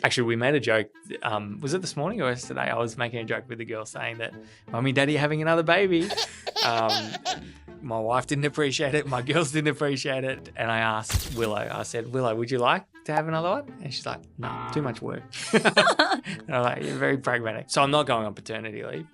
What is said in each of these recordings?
Actually, we made a joke. Was it this morning or yesterday? I was making a joke with the girl saying that Mummy, Daddy are having another baby. My wife didn't appreciate it. My girls didn't appreciate it. And I asked Willow, I said, Willow, would you like to have another one? And she's like, no, too much work. And I'm like, you're very pragmatic. So I'm not going on paternity leave.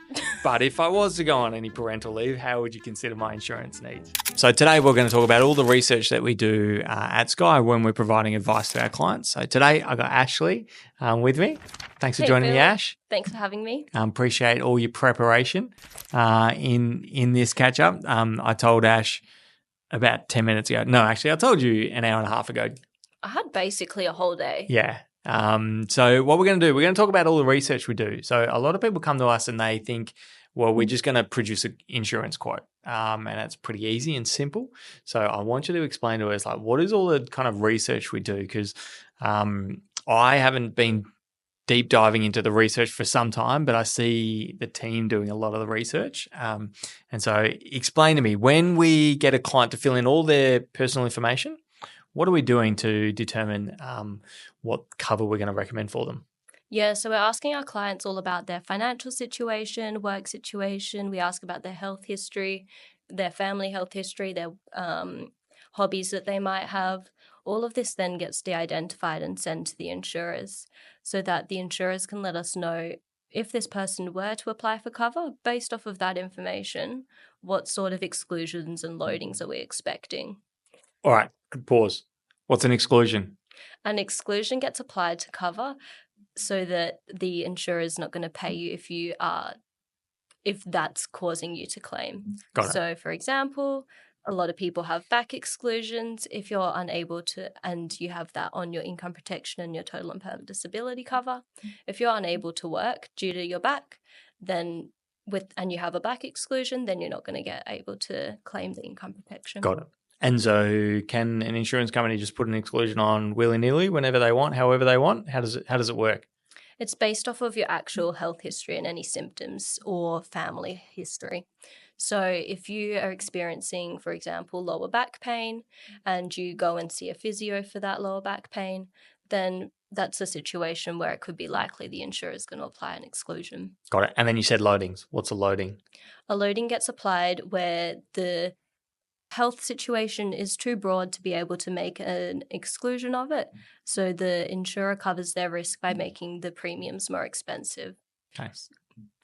But if I was to go on any parental leave, how would you consider my insurance needs? So today we're going to talk about all the research that we do at Skye when we're providing advice to our clients. So today I got Ashley with me. Thanks for joining me, Ash. Thanks for having me. Appreciate all your preparation in this catch up. I told Ash about 10 minutes ago. No, actually, I told you an hour and a half ago. I had basically a whole day. Yeah. So what we're going to do, we're going to talk about all the research we do. So a lot of people come to us and they think, well, we're just going to produce an insurance quote. And that's pretty easy and simple. So I want you to explain to us, like, what is all the kind of research we do? Because I haven't been deep diving into the research for some time, but I see the team doing a lot of the research. And so explain to me, when we get a client to fill in all their personal information, what are we doing to determine what cover we're going to recommend for them? Yeah, so we're asking our clients all about their financial situation, work situation. We ask about their health history, their family health history, their hobbies that they might have. All of this then gets de-identified and sent to the insurers so that the insurers can let us know if this person were to apply for cover, based off of that information, what sort of exclusions and loadings are we expecting? All right, pause. What's an exclusion? An exclusion gets applied to cover so that the insurer is not going to pay you if that's causing you to claim. Got it. So, for example, a lot of people have back exclusions. If you're unable to, and you have that on your income protection and your total and permanent disability cover, if you're unable to work due to your back, then and you have a back exclusion, then you're not going to get able to claim the income protection. Got it. And so can an insurance company just put an exclusion on willy-nilly whenever they want, however they want? How does it work? It's based off of your actual health history and any symptoms or family history. So if you are experiencing, for example, lower back pain and you go and see a physio for that lower back pain, then that's a situation where it could be likely the insurer is going to apply an exclusion. Got it. And then you said loadings. What's a loading? A loading gets applied where the health situation is too broad to be able to make an exclusion of it. So the insurer covers their risk by making the premiums more expensive. Okay.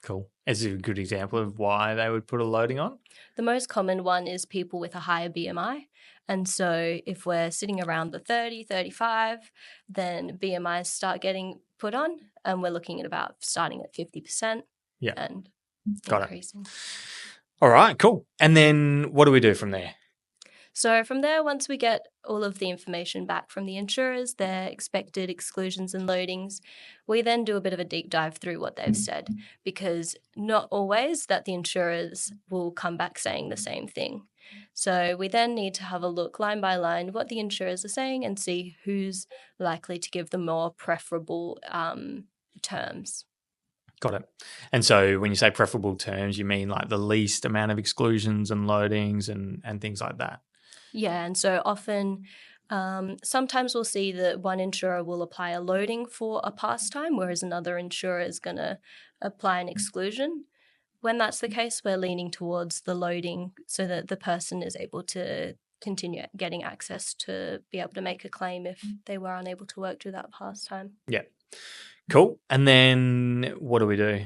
Cool. Is it a good example of why they would put a loading on? The most common one is people with a higher BMI. And so if we're sitting around the 30, 35, then BMIs start getting put on, and we're looking at about starting at 50%. Yeah. And Got increasing. It. All right, cool. And then what do we do from there? So from there, once we get all of the information back from the insurers, their expected exclusions and loadings, we then do a bit of a deep dive through what they've said, because not always that the insurers will come back saying the same thing. So we then need to have a look line by line what the insurers are saying and see who's likely to give the more preferable terms. Got it. And so when you say preferable terms, you mean like the least amount of exclusions and loadings and things like that? Yeah, and so often, sometimes we'll see that one insurer will apply a loading for a pastime, whereas another insurer is going to apply an exclusion. When that's the case, we're leaning towards the loading so that the person is able to continue getting access to be able to make a claim if they were unable to work through that pastime. Yeah. Cool. And then what do we do?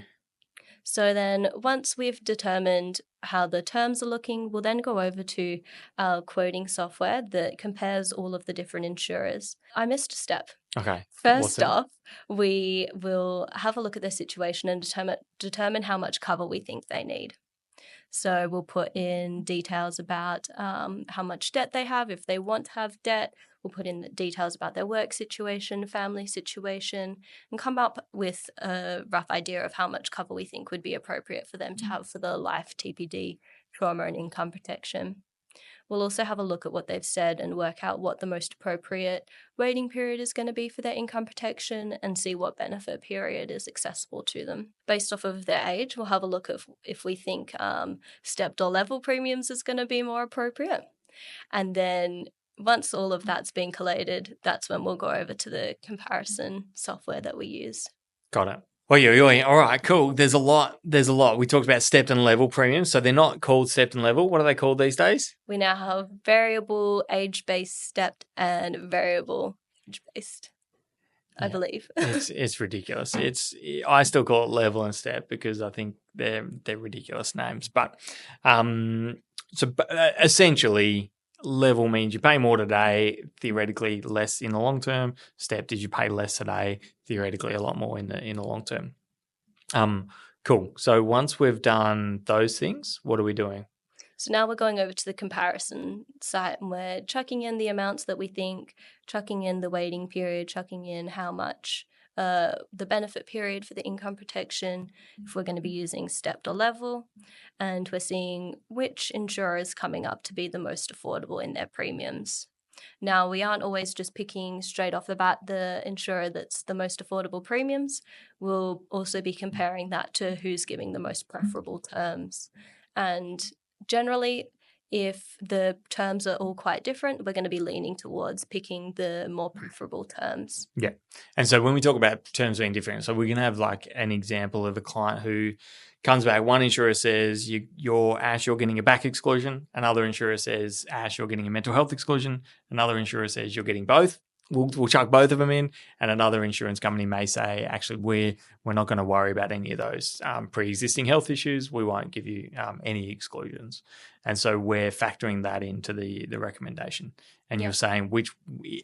So then once we've determined how the terms are looking, we'll then go over to our quoting software that compares all of the different insurers. I missed a step. Okay. First off, we will have a look at their situation and determine how much cover we think they need. So we'll put in details about how much debt they have, if they want to have debt. We'll put in the details about their work situation, family situation, and come up with a rough idea of how much cover we think would be appropriate for them to have for the life, TPD, trauma and income protection. We'll also have a look at what they've said and work out what the most appropriate waiting period is going to be for their income protection and see what benefit period is accessible to them. Based off of their age, we'll have a look at if we think stepped or level premiums is going to be more appropriate. And then once all of that's been collated, that's when we'll go over to the comparison software that we use. Got it. Well, yeah. All right, cool. There's a lot. We talked about stepped and level premiums. So they're not called stepped and level. What are they called these days? We now have variable, age-based, stepped, and variable age-based, I believe. It's ridiculous. I still call it level and step because I think they're ridiculous names. But essentially, level means you pay more today, theoretically less in the long term. Stepped is you pay less today, theoretically a lot more in the long term. Cool. So once we've done those things, what are we doing? So now we're going over to the comparison site and we're chucking in the amounts that we think, chucking in the waiting period, chucking in how much the benefit period for the income protection, if we're going to be using stepped or level, and we're seeing which insurer is coming up to be the most affordable in their premiums. Now, we aren't always just picking straight off the bat the insurer that's the most affordable premiums. We'll also be comparing that to who's giving the most preferable terms. And generally, if the terms are all quite different, we're going to be leaning towards picking the more preferable terms. Yeah. And so when we talk about terms being different, so we can have like an example of a client who comes back. One insurer says, Ash, you're getting a back exclusion. Another insurer says, Ash, you're getting a mental health exclusion. Another insurer says, you're getting both. We'll chuck both of them in. And another insurance company may say, actually, we're not going to worry about any of those pre-existing health issues. We won't give you any exclusions. And so we're factoring that into the recommendation. And You're saying which,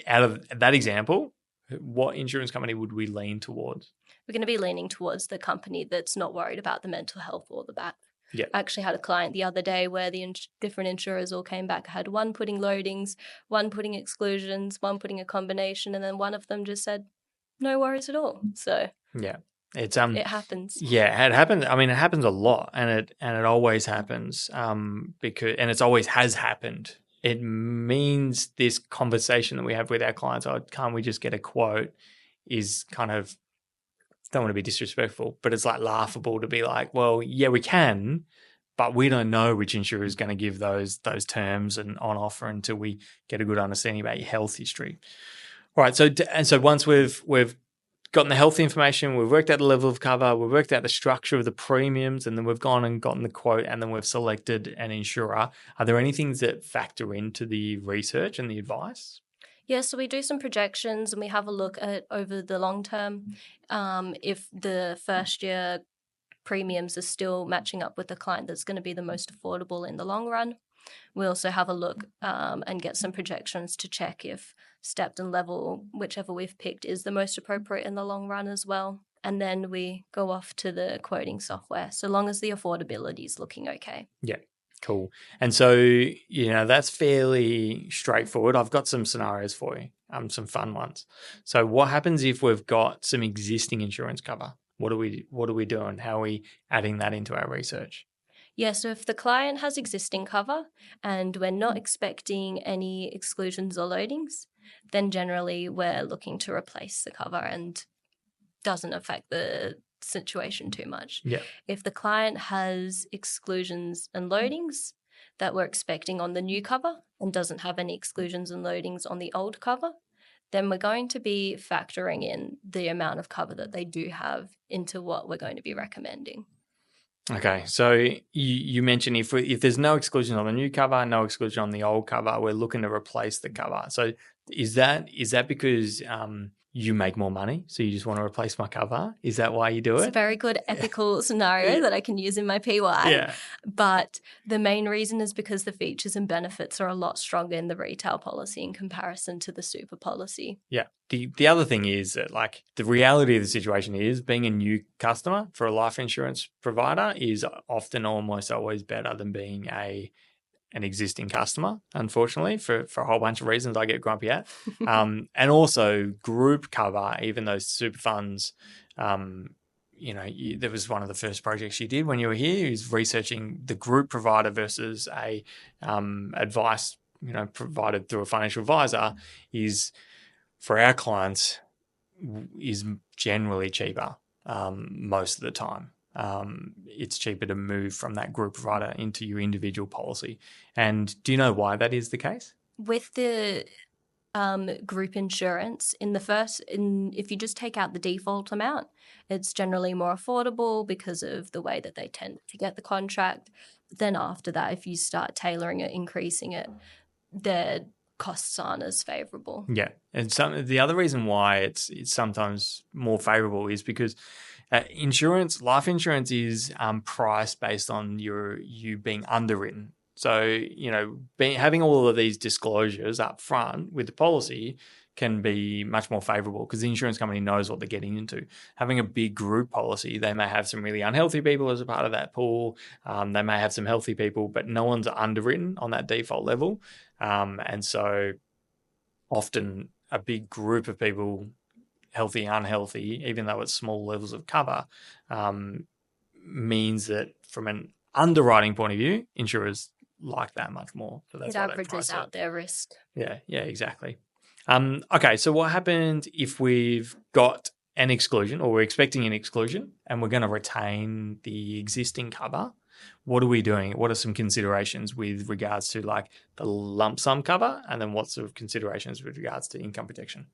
out of that example, what insurance company would we lean towards? We're going to be leaning towards the company that's not worried about the mental health or the back. Yeah. I actually had a client the other day where the different insurers all came back. I had one putting loadings, one putting exclusions, one putting a combination, and then one of them just said, no worries at all. So yeah, it happens. Yeah, it happens. I mean, it happens a lot, and it always happens and it's always has happened. It means this conversation that we have with our clients, can't we just get a quote, is kind of, don't want to be disrespectful, but it's like laughable to be like, well, yeah, we can, but we don't know which insurer is going to give those terms and on offer until we get a good understanding about your health history. All right. So once we've gotten the health information, we've worked out the level of cover, we've worked out the structure of the premiums, and then we've gone and gotten the quote, and then we've selected an insurer. Are there any things that factor into the research and the advice? Yeah, so we do some projections and we have a look at over the long term if the first year premiums are still matching up with the client that's going to be the most affordable in the long run. We also have a look and get some projections to check if stepped and level, whichever we've picked, is the most appropriate in the long run as well. And then we go off to the quoting software, so long as the affordability is looking okay. Yeah. Cool. And so, that's fairly straightforward. I've got some scenarios for you, some fun ones. So what happens if we've got some existing insurance cover? What are we doing? How are we adding that into our research? Yeah, so if the client has existing cover and we're not expecting any exclusions or loadings, then generally we're looking to replace the cover and doesn't affect the situation too much. Yeah. If the client has exclusions and loadings that we're expecting on the new cover and doesn't have any exclusions and loadings on the old cover, then we're going to be factoring in the amount of cover that they do have into what we're going to be recommending. Okay, so you mentioned if there's no exclusion on the new cover, no exclusion on the old cover, we're looking to replace the cover. So is that because you make more money, so you just want to replace my cover? Is that why you do it? It's a very good ethical scenario that I can use in my PY. Yeah. But the main reason is because the features and benefits are a lot stronger in the retail policy in comparison to the super policy. Yeah. The other thing is that, like, the reality of the situation is being a new customer for a life insurance provider is often almost always better than being an existing customer, unfortunately, for a whole bunch of reasons I get grumpy at. And also group cover, even those super funds, there was one of the first projects you did when you were here is researching the group provider versus a advice, provided through a financial advisor is, for our clients, is generally cheaper most of the time. It's cheaper to move from that group provider into your individual policy. And do you know why that is the case? With the group insurance, if you just take out the default amount, it's generally more affordable because of the way that they tend to get the contract. Then after that, if you start tailoring it, increasing it, their costs aren't as favorable. Yeah, and the other reason why it's sometimes more favorable is because life insurance is priced based on you being underwritten. So, having all of these disclosures up front with the policy can be much more favorable because the insurance company knows what they're getting into. Having a big group policy, they may have some really unhealthy people as a part of that pool. They may have some healthy people, but no one's underwritten on that default level. And so often a big group of people, healthy, unhealthy, even though it's small levels of cover, means that from an underwriting point of view, insurers like that much more. So that's it averages out their risk. Yeah, exactly. Okay, so what happens if we've got an exclusion or we're expecting an exclusion and we're going to retain the existing cover? What are we doing? What are some considerations with regards to like the lump sum cover, and then what sort of considerations with regards to income protection?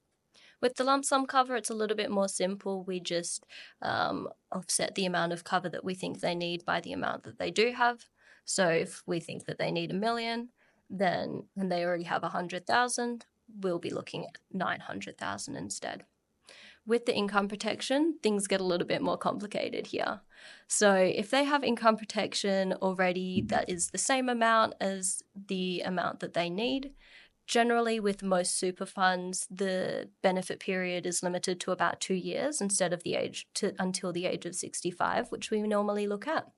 With the lump sum cover, it's a little bit more simple. We just offset the amount of cover that we think they need by the amount that they do have. So if we think that they need $1 million, and they already have 100,000, we'll be looking at 900,000 instead. With the income protection, things get a little bit more complicated here. So if they have income protection already that is the same amount as the amount that they need, generally with most super funds, the benefit period is limited to about 2 years instead of until the age of 65, which we normally look at.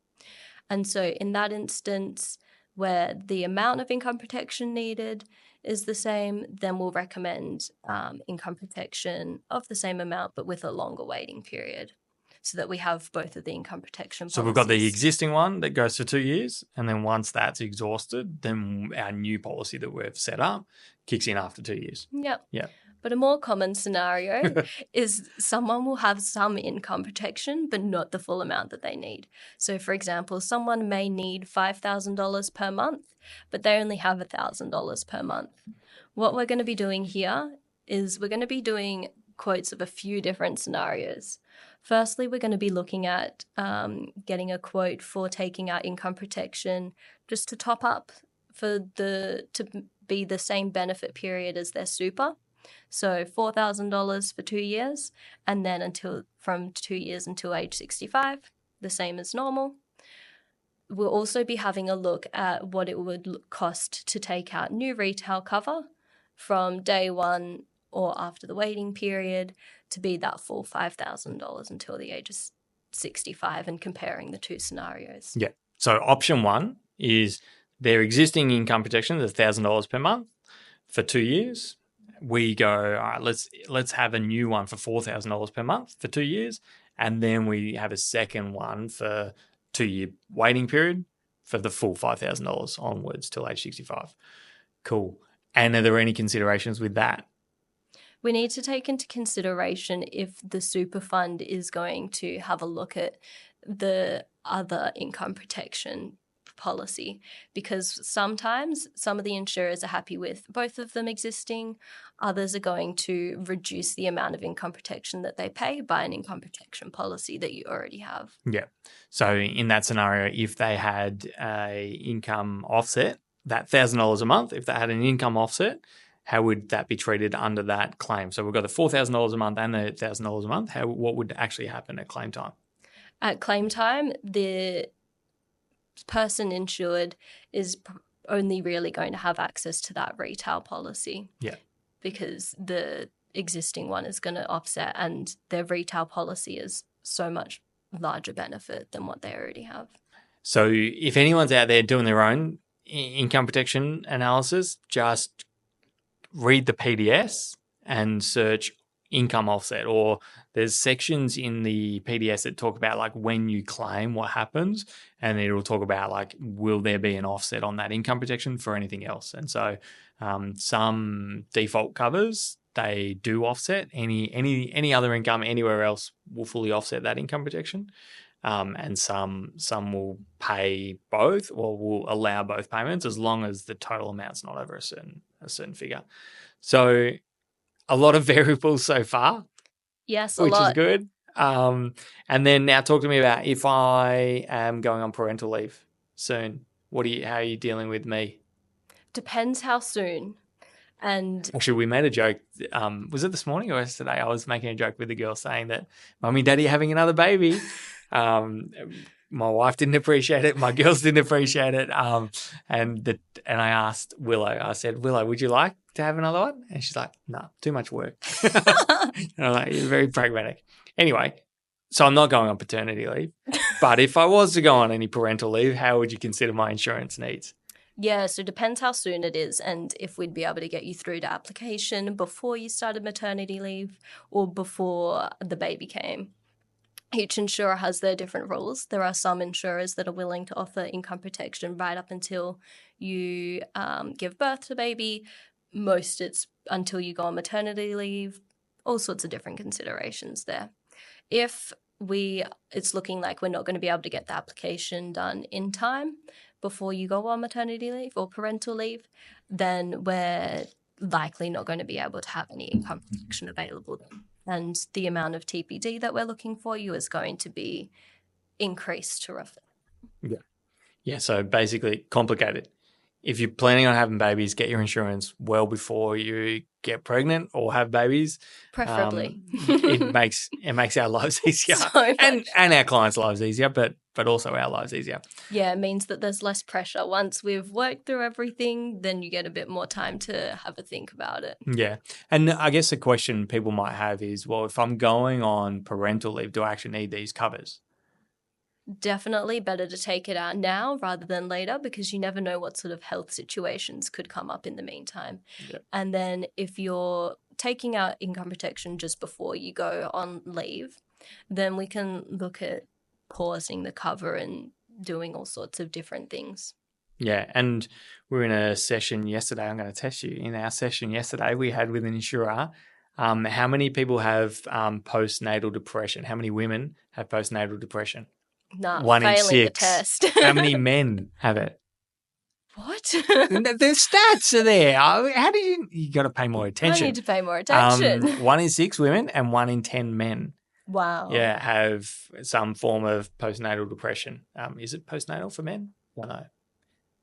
And so in that instance, where the amount of income protection needed is the same, then we'll recommend income protection of the same amount, but with a longer waiting period, so that we have both of the income protection policies. So we've got the existing one that goes for 2 years, and then once that's exhausted, then our new policy that we've set up kicks in after 2 years. Yep. Yeah. But a more common scenario is someone will have some income protection, but not the full amount that they need. So, for example, someone may need $5,000 per month, but they only have $1,000 per month. What we're going to be doing here is we're going to be doing quotes of a few different scenarios. Firstly, we're going to be looking at getting a quote for taking out income protection just to top up to be the same benefit period as their super. So $4,000 for 2 years, and then from 2 years until age 65, the same as normal. We'll also be having a look at what it would cost to take out new retail cover from day one or after the waiting period to be that full $5,000 until the age of 65, and comparing the two scenarios. Yeah. So option one is their existing income protection is $1,000 per month for 2 years. We go, all right, let's have a new one for $4,000 per month for 2 years, and then we have a second one for 2-year waiting period for the full $5,000 onwards till age 65. Cool. And are there any considerations with that? We need to take into consideration if the super fund is going to have a look at the other income protection policy, because sometimes some of the insurers are happy with both of them existing. Others are going to reduce the amount of income protection that they pay by an income protection policy that you already have. Yeah. So in that scenario, if they had a income offset, that $1,000 a month, if they had an income offset, how would that be treated under that claim? So we've got the $4,000 a month and the $1,000 a month. What would actually happen at claim time? At claim time, the person insured is only really going to have access to that retail policy. Yeah. Because the existing one is going to offset, and their retail policy is so much larger benefit than what they already have. So if anyone's out there doing their own income protection analysis, just read the PDS and search income offset, or there's sections in the PDS that talk about like when you claim what happens, and it'll talk about like will there be an offset on that income protection for anything else. And so some default covers, they do offset any other income anywhere else will fully offset that income protection. and some will pay both or will allow both payments as long as the total amount's not over a certain figure. So a lot of variables so far, Yes, a which is lot. good. And then now talk to me about if I am going on parental leave soon. How are you dealing with me? Depends how soon. And Actually, we made a joke. Was it this morning or yesterday? I was making a joke with the girl saying that Mummy and Daddy are having another baby. My wife didn't appreciate it. My girls didn't appreciate it. And I asked Willow. I said, Willow, would you like to have another one? And she's like, no, too much work. And I'm like, you're very pragmatic. Anyway, so I'm not going on paternity leave. But if I was to go on any parental leave, how would you consider my insurance needs? yeah, so it depends how soon it is and if we'd be able to get you through to application before you started maternity leave or before the baby came. Each insurer has their different rules. There are some insurers that are willing to offer income protection right up until you give birth to the baby. Most it's until you go on maternity leave, all sorts of different considerations there. If it's looking like we're not going to be able to get the application done in time before you go on maternity leave or parental leave, then we're likely not going to be able to have any income protection available then. And the amount of TPD that we're looking for you is going to be increased to reflect. Yeah, so basically complicated. If you're planning on having babies, get your insurance well before you get pregnant or have babies. Preferably. It makes our lives easier So much. and our clients' lives easier, but also our lives easier. Yeah, it means that there's less pressure. Once we've worked through everything, then you get a bit more time to have a think about it. Yeah. And I guess the question people might have is, well, if I'm going on parental leave, do I actually need these covers? Definitely better to take it out now rather than later because you never know what sort of health situations could come up in the meantime. Yep. And then if you're taking out income protection just before you go on leave, then we can look at pausing the cover and doing all sorts of different things. Yeah, and we were in a session yesterday. I'm going to test you. In our session yesterday, we had with an insurer, how many people have postnatal depression? How many women have postnatal depression? Nah, 1 in failing 6. the test. How many men have it? What? The stats are there. How do you got to pay more attention? I need to pay more attention. 1 in 6 women and 1 in 10 men. Wow. Yeah, have some form of postnatal depression. Is it postnatal for men? I don't know.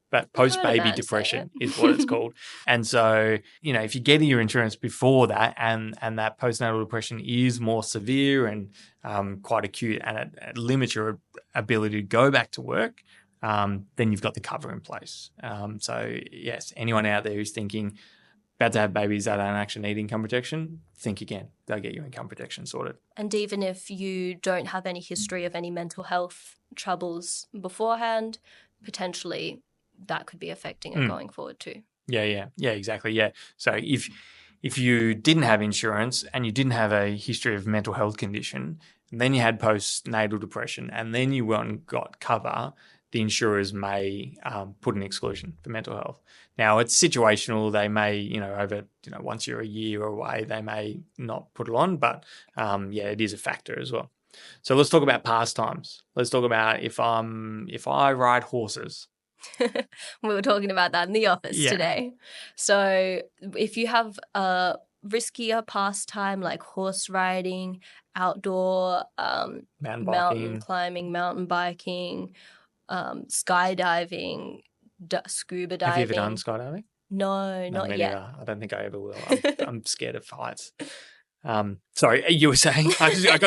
But post-baby depression is what it's called. And so, if you're getting your insurance before that and that postnatal depression is more severe and quite acute and it limits your ability to go back to work, then you've got the cover in place. So, yes, anyone out there who's thinking about to have babies that don't actually need income protection, think again. They'll get your income protection sorted. And even if you don't have any history of any mental health troubles beforehand, potentially that could be affecting it going forward too. Yeah, exactly. Yeah. So if you didn't have insurance and you didn't have a history of mental health condition, and then you had postnatal depression, and then you went and got cover, the insurers may put an exclusion for mental health. Now it's situational. They may, over once you're a year away, they may not put it on, but it is a factor as well. So let's talk about pastimes. Let's talk about if I ride horses. We were talking about that in the office today. So if you have a riskier pastime like horse riding, outdoor mountain climbing, mountain biking, skydiving, scuba diving. Have you ever done skydiving? No, not yet. I don't think I ever will. I'm scared of heights. Sorry, you were saying? I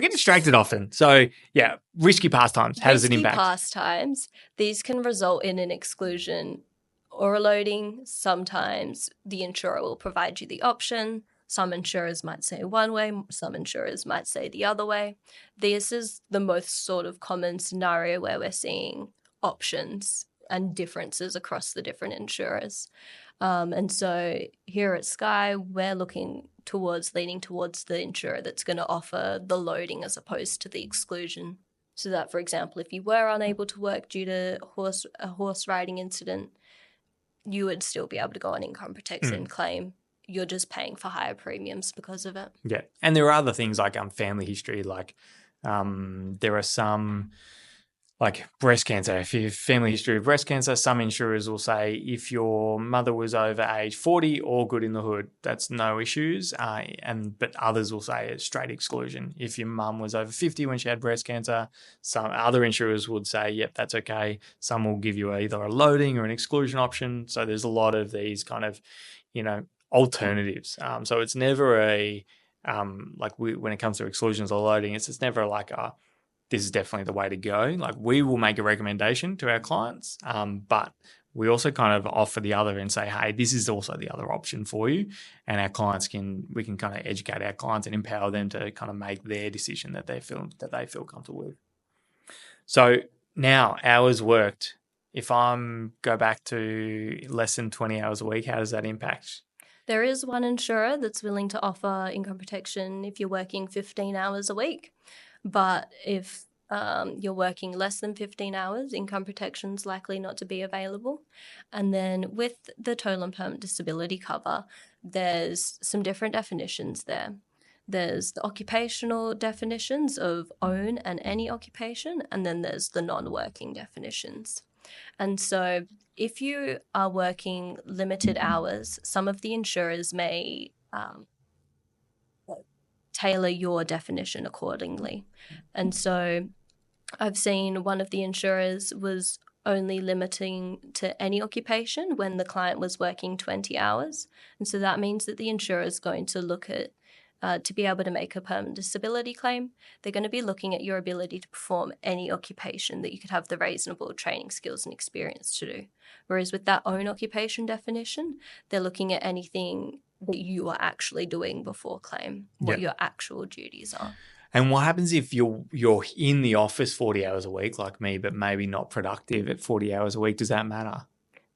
get distracted often. So, yeah, risky pastimes. How does it impact? Risky pastimes, these can result in an exclusion or a loading. Sometimes the insurer will provide you the option. Some insurers might say one way, some insurers might say the other way. This is the most sort of common scenario where we're seeing options and differences across the different insurers. And so here at Skye, we're leaning towards the insurer that's going to offer the loading as opposed to the exclusion. So that, for example, if you were unable to work due to a horse riding incident, you would still be able to go on income protection claim. You're just paying for higher premiums because of it. Yeah. And there are other things like family history, like There are some, like breast cancer. If you have family history of breast cancer, some insurers will say if your mother was over age 40, all good in the hood, that's no issues. But others will say it's straight exclusion. If your mum was over 50 when she had breast cancer, some other insurers would say, yep, that's okay. Some will give you either a loading or an exclusion option. So there's a lot of these kind of, alternatives. So it's never when it comes to exclusions or loading, it's never like this is definitely the way to go. Like we will make a recommendation to our clients, but we also kind of offer the other and say, hey, this is also the other option for you. And we can kind of educate our clients and empower them to kind of make their decision that they feel comfortable with. So now hours worked. If go back to less than 20 hours a week, how does that impact? There is one insurer that's willing to offer income protection if you're working 15 hours a week. But if you're working less than 15 hours, income protection is likely not to be available. And then with the total and permanent disability cover, there's some different definitions there. There's the occupational definitions of own and any occupation, and then there's the non-working definitions. And so if you are working limited hours, some of the insurers may tailor your definition accordingly. And so I've seen one of the insurers was only limiting to any occupation when the client was working 20 hours. And so that means that the insurer is going to look at, to be able to make a permanent disability claim, they're going to be looking at your ability to perform any occupation that you could have the reasonable training, skills and experience to do. Whereas with that own occupation definition, they're looking at anything that you are actually doing before claim, what your actual duties are. And what happens if you're in the office 40 hours a week like me, but maybe not productive at 40 hours a week? Does that matter?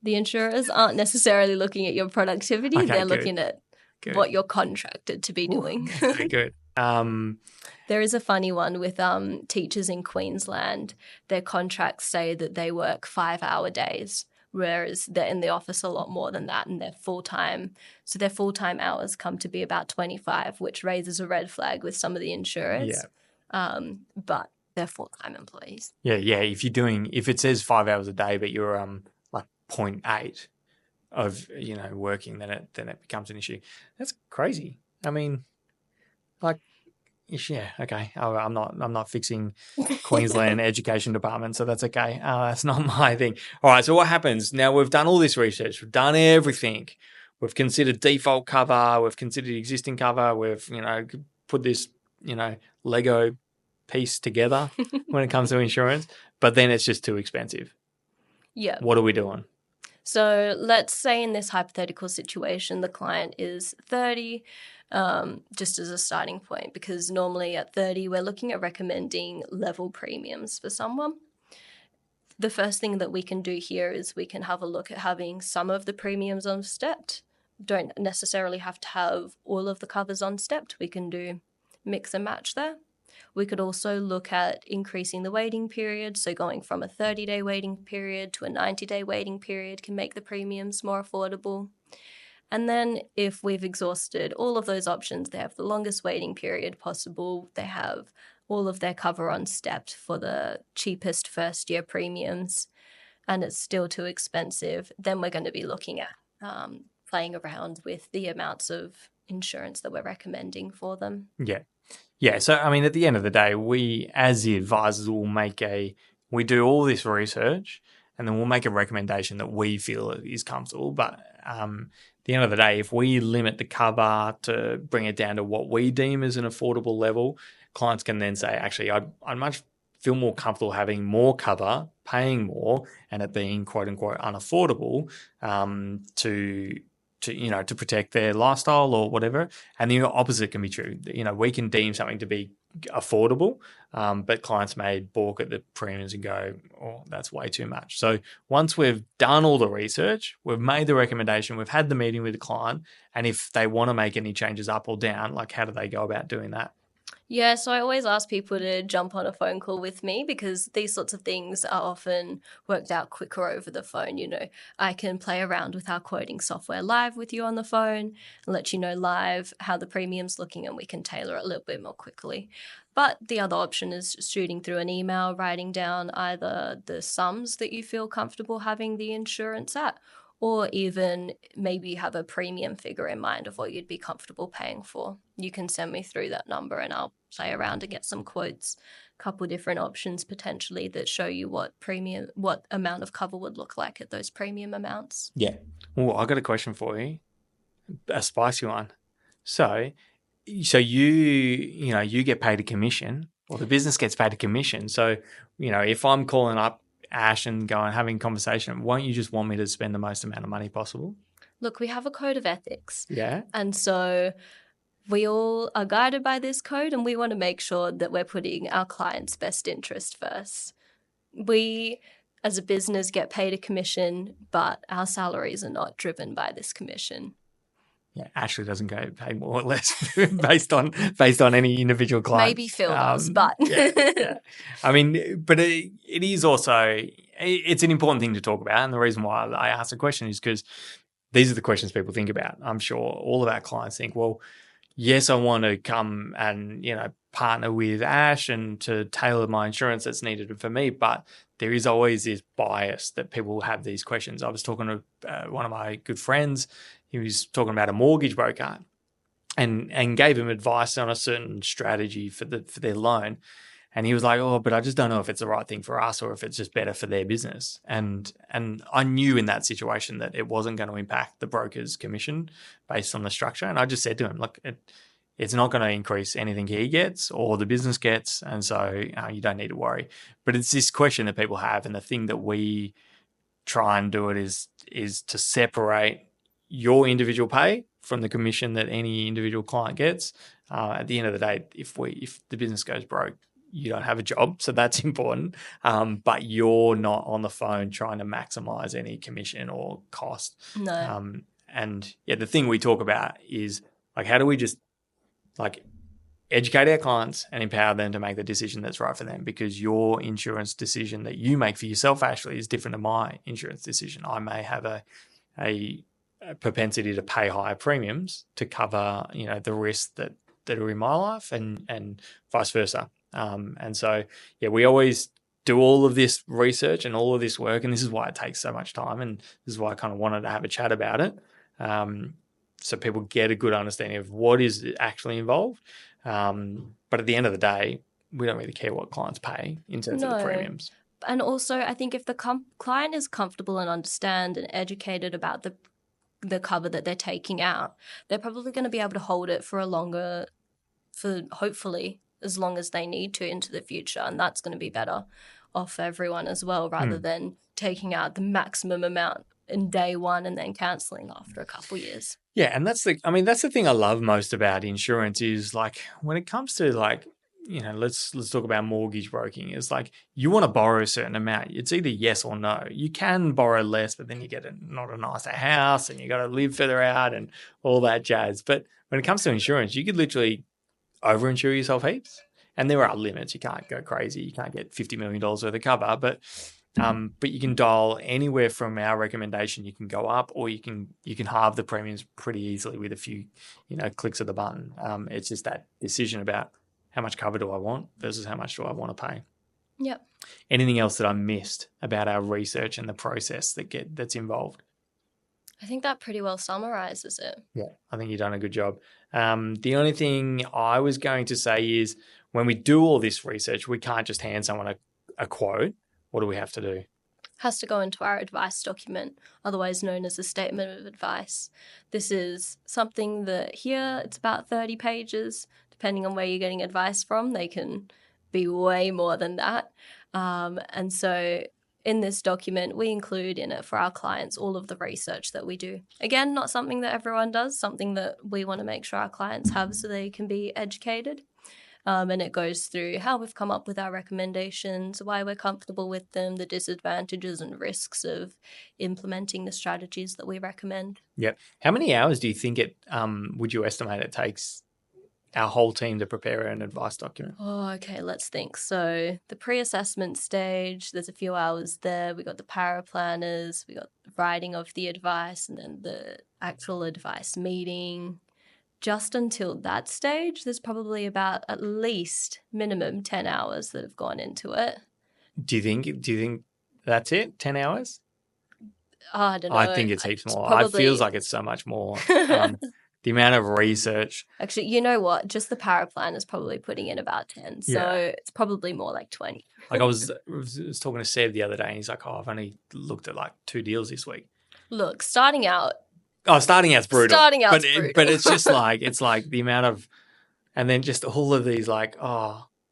The insurers aren't necessarily looking at your productivity. Okay, they're looking at what you're contracted to be doing. Very good. There is a funny one with teachers in Queensland. Their contracts say that they work 5-hour days, whereas they're in the office a lot more than that, and they're full-time. So their full-time hours come to be about 25, which raises a red flag with some of the insurers. Yeah. But they're full-time employees. Yeah. If it says 5 hours a day, but you're like 0.8 of working, then it becomes an issue. That's crazy. I mean, like, yeah, okay. I'm not fixing Queensland education department, so that's okay. That's not my thing. All right. So what happens now? We've done all this research. We've done everything. We've considered default cover. We've considered existing cover. We've put this Lego piece together when it comes to insurance. But then it's just too expensive. Yeah. What are we doing? So let's say in this hypothetical situation, the client is 30. Just as a starting point, because normally at 30, we're looking at recommending level premiums for someone. The first thing that we can do here is we can have a look at having some of the premiums on stepped. Don't necessarily have to have all of the covers on stepped. We can do mix and match there. We could also look at increasing the waiting period. So going from a 30-day waiting period to a 90-day waiting period can make the premiums more affordable. And then if we've exhausted all of those options, they have the longest waiting period possible. They have all of their cover on stepped for the cheapest first-year premiums, and it's still too expensive. Then we're going to be looking at playing around with the amounts of insurance that we're recommending for them. Yeah. Yeah. So, I mean, at the end of the day, we as the advisors will we do all this research and then we'll make a recommendation that we feel is comfortable. But at the end of the day, if we limit the cover to bring it down to what we deem as an affordable level, clients can then say, actually, I'd much feel more comfortable having more cover, paying more, and it being quote unquote unaffordable to protect their lifestyle or whatever. And the opposite can be true. We can deem something to be affordable, but clients may balk at the premiums and go, oh, that's way too much. So once we've done all the research, we've made the recommendation, we've had the meeting with the client, and if they want to make any changes up or down, like how do they go about doing that? Yeah, so I always ask people to jump on a phone call with me because these sorts of things are often worked out quicker over the phone. I can play around with our quoting software live with you on the phone and let you know live how the premium's looking, and we can tailor it a little bit more quickly. But the other option is shooting through an email, writing down either the sums that you feel comfortable having the insurance at, or even maybe have a premium figure in mind of what you'd be comfortable paying for. You can send me through that number and I'll play around and get some quotes, a couple of different options potentially that show you what amount of cover would look like at those premium amounts. Yeah. Well, I got a question for you, a spicy one. So you get paid a commission, or the business gets paid a commission. So, if I'm calling up Ash and going having a conversation, won't you just want me to spend the most amount of money possible? Look, we have a code of ethics. Yeah. And so we all are guided by this code, and we want to make sure that we're putting our client's best interest first. We, as a business, get paid a commission, but our salaries are not driven by this commission. Yeah, Ashley doesn't go pay more or less based on any individual client. Maybe Phil does, but yeah. I mean, but it is also, it's an important thing to talk about, and the reason why I asked the question is because these are the questions people think about. I'm sure all of our clients think, well, yes, I want to come and partner with Ash and to tailor my insurance that's needed for me, but there is always this bias that people have these questions. I was talking to one of my good friends. He was talking about a mortgage broker and gave him advice on a certain strategy for their loan. And he was like, oh, but I just don't know if it's the right thing for us or if it's just better for their business. And I knew in that situation that it wasn't going to impact the broker's commission based on the structure. And I just said to him, look, it's not going to increase anything he gets or the business gets. And so you don't need to worry. But it's this question that people have. And the thing that we try and do it is to separate your individual pay from the commission that any individual client gets. At the end of the day, if the business goes broke, you don't have a job, so that's important. But you're not on the phone trying to maximize any commission or cost. No. And yeah, the thing we talk about is like, how do we just educate our clients and empower them to make the decision that's right for them? Because your insurance decision that you make for yourself, Ashley, is different to my insurance decision. I may have a propensity to pay higher premiums to cover, the risks that are in my life and vice versa. And so, yeah, we always do all of this research and all of this work, and this is why it takes so much time, and this is why I kind of wanted to have a chat about it, so people get a good understanding of what is actually involved. But at the end of the day, we don't really care what clients pay in terms of the premiums. And also, I think if the client is comfortable and understand and educated about the cover that they're taking out, they're probably going to be able to hold it for hopefully as long as they need to into the future. And that's going to be better off for everyone as well, rather than taking out the maximum amount in day one and then cancelling after a couple of years. Yeah, and that's the thing I love most about insurance is like when it comes to let's talk about mortgage broking. It's like you want to borrow a certain amount. It's either yes or no. You can borrow less, but then you get not a nicer house and you got to live further out and all that jazz. But when it comes to insurance, you could literally overinsure yourself heaps, and there are limits. You can't go crazy. You can't get $50 million worth of cover, but you can dial anywhere from our recommendation. You can go up, or you can halve the premiums pretty easily with a few clicks of the button. It's just that decision about how much cover do I want versus how much do I want to pay. Yep. Anything else that I missed about our research and the process that's involved? I think that pretty well summarizes it. Yeah, I think you've done a good job. The only thing I was going to say is when we do all this research, we can't just hand someone a quote. What do we have to do? Has to go into our advice document, otherwise known as a statement of advice. This is something that here it's about 30 pages. Depending on where you're getting advice from, they can be way more than that. And so in this document, we include in it for our clients all of the research that we do. Again, not something that everyone does, something that we want to make sure our clients have so they can be educated. And it goes through how we've come up with our recommendations, why we're comfortable with them, the disadvantages and risks of implementing the strategies that we recommend. Yep. How many hours do you think would you estimate it takes our whole team to prepare an advice document? Oh, okay, let's think. So the pre-assessment stage, there's a few hours there. We got the paraplanners, we got the writing of the advice, and then the actual advice meeting. Just until that stage, there's probably about at least minimum 10 hours that have gone into it. Do you think that's it? 10 hours? Oh, I don't know. I think it's heaps more. It feels like it's so much more. The amount of research. Actually, you know what? Just the paraplan is probably putting in about 10. So it's probably more like 20. Like I was talking to Seb the other day and he's like, I've only looked at like 2 deals this week. Look, starting out's brutal. brutal. But it's just like, it's like the amount of, and then just all of these like,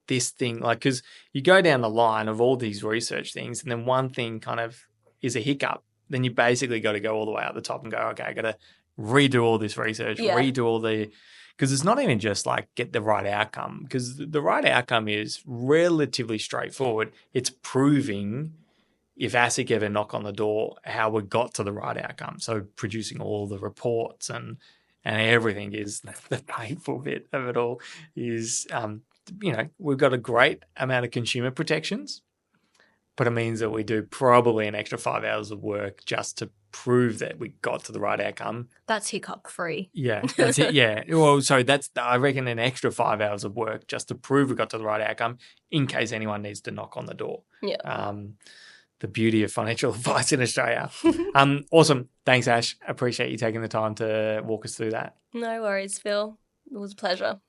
this thing, like, because you go down the line of all these research things and then one thing kind of is a hiccup. Then you basically got to go all the way up the top and go, okay, I got to redo all this research, redo all the, because it's not even just like get the right outcome, because the right outcome is relatively straightforward. It's proving if ASIC ever knock on the door, how we got to the right outcome. So producing all the reports and everything is the painful bit of it all is, we've got a great amount of consumer protections, but it means that we do probably an extra 5 hours of work just to prove that we got to the right outcome. That's hiccup free. Yeah, that's it. Yeah. Well, so that's, I reckon, an extra 5 hours of work just to prove we got to the right outcome in case anyone needs to knock on the door. Yeah. The beauty of financial advice in Australia. Awesome. Thanks, Ash. Appreciate you taking the time to walk us through that. No worries, Phil. It was a pleasure.